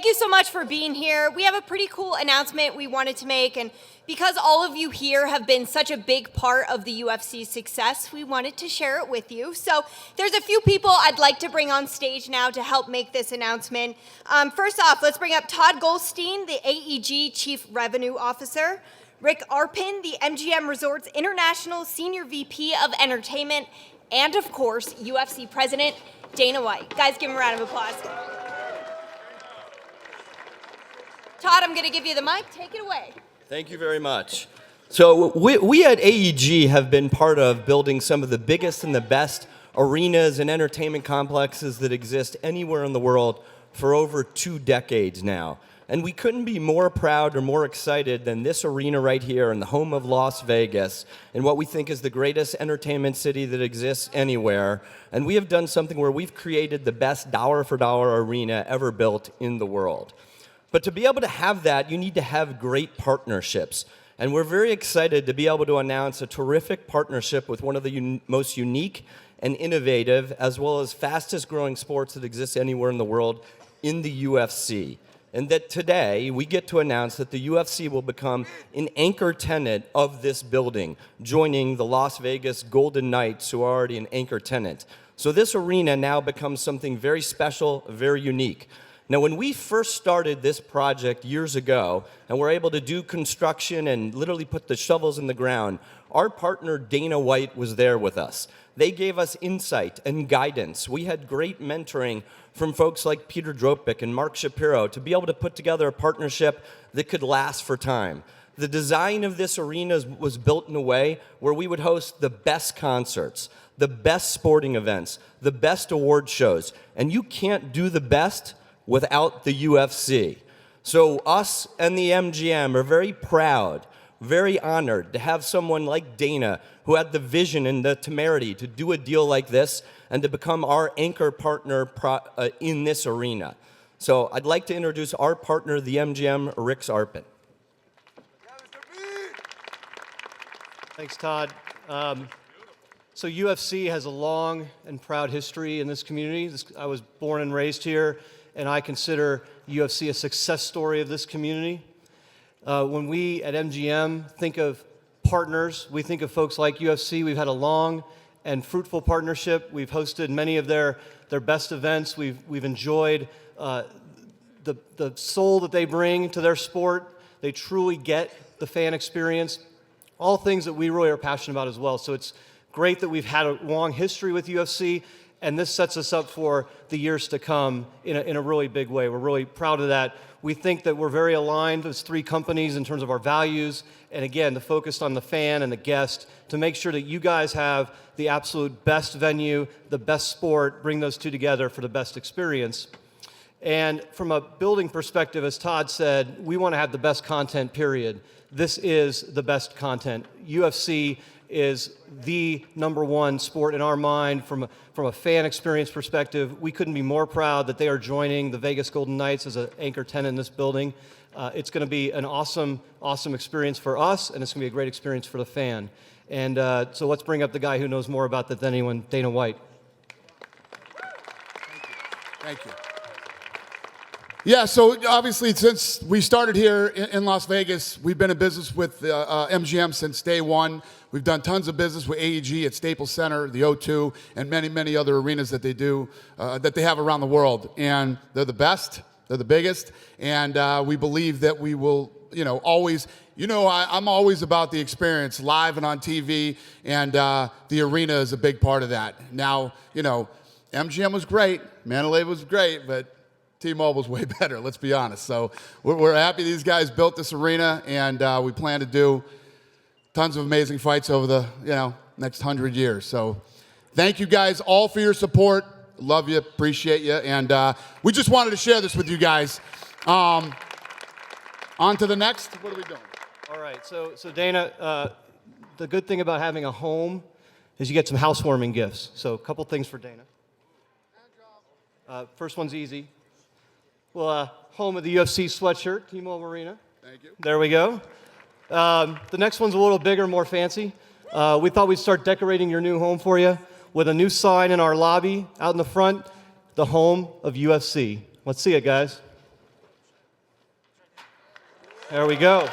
thank you so much for being here. We have a pretty cool announcement we wanted to make, and because all of you here have been such a big part of the UFC's success, we wanted to share it with you. So there's a few people I'd like to bring on stage now to help make this announcement. First off, let's bring up Todd Goldstein, the AEG Chief Revenue Officer, Rick Arpin, the MGM Resorts International Senior VP of Entertainment, and of course, UFC President Dana White. Guys, give him a round of applause. Todd, I'm going to give you the mic. Take it away. Thank you very much. So we at AEG have been part of building some of the biggest and the best arenas and entertainment complexes that exist anywhere in the world for over 2 decades now. And we couldn't be more proud or more excited than this arena right here in the home of Las Vegas, in what we think is the greatest entertainment city that exists anywhere. And we have done something where we've created the best dollar-for-dollar arena ever built in the world. But to be able to have that, you need to have great partnerships. And we're very excited to be able to announce a terrific partnership with one of the most unique and innovative, as well as fastest growing sports that exists anywhere in the world, in the UFC. And that today, we get to announce that the UFC will become an anchor tenant of this building, joining the Las Vegas Golden Knights, who are already an anchor tenant. So this arena now becomes something very special, very unique. Now, when we first started this project years ago, and were able to do construction and literally put the shovels in the ground, our partner Dana White was there with us. They gave us insight and guidance. We had great mentoring from folks like Peter Dropic and Mark Shapiro to be able to put together a partnership that could last for time. The design of this arena was built in a way where we would host the best concerts, the best sporting events, the best award shows, and you can't do the best without the UFC. So us and the MGM are very proud, very honored to have someone like Dana who had the vision and the temerity to do a deal like this and to become our anchor partner in this arena. So I'd like to introduce our partner, the MGM, Rick Arpin. Thanks, Todd. So UFC has a long and proud history in this community. I was born and raised here, and I consider UFC a success story of this community. When we at MGM think of partners, we think of folks like UFC. We've had a long and fruitful partnership. We've hosted many of their best events. We've enjoyed the soul that they bring to their sport. They truly get the fan experience, all things that we really are passionate about as well. So it's great that we've had a long history with UFC, and this sets us up for the years to come in a really big way. We're really proud of that. We think that we're very aligned as 3 companies in terms of our values, and again, the focus on the fan and the guest to make sure that you guys have the absolute best venue, the best sport, bring those 2 together for the best experience. And from a building perspective, as Todd said, we want to have the best content, period. This is the best content. UFC is the #1 sport in our mind from a fan experience perspective. We couldn't be more proud that they are joining the Vegas Golden Knights as an anchor tenant in this building. It's going to be an awesome experience for us, and it's going to be a great experience for the fan. And so let's bring up the guy who knows more about that than anyone, Dana White. Thank you. Yeah, so obviously since we started here in Las Vegas, we've been in business with MGM since day one. We've done tons of business with AEG at Staples Center, the O2, and many, many other arenas that they do, that they have around the world. And they're the best, they're the biggest, and we believe that we will, always, I'm always about the experience, live and on TV, and the arena is a big part of that. Now, MGM was great, Mandalay was great, but T-Mobile's way better, let's be honest. So we're happy these guys built this arena, and we plan to do tons of amazing fights over the next 100 years. So thank you guys all for your support. Love you, appreciate you, and we just wanted to share this with you guys. On to the next. What are we doing? All right, so Dana, the good thing about having a home is you get some housewarming gifts. So a couple things for Dana. First one's easy. Well, home of the UFC sweatshirt, T-Mobile Arena. Thank you. There we go. The next one's a little bigger, more fancy. We thought we'd start decorating your new home for you with a new sign in our lobby out in the front, the home of UFC. Let's see it, guys. There we go.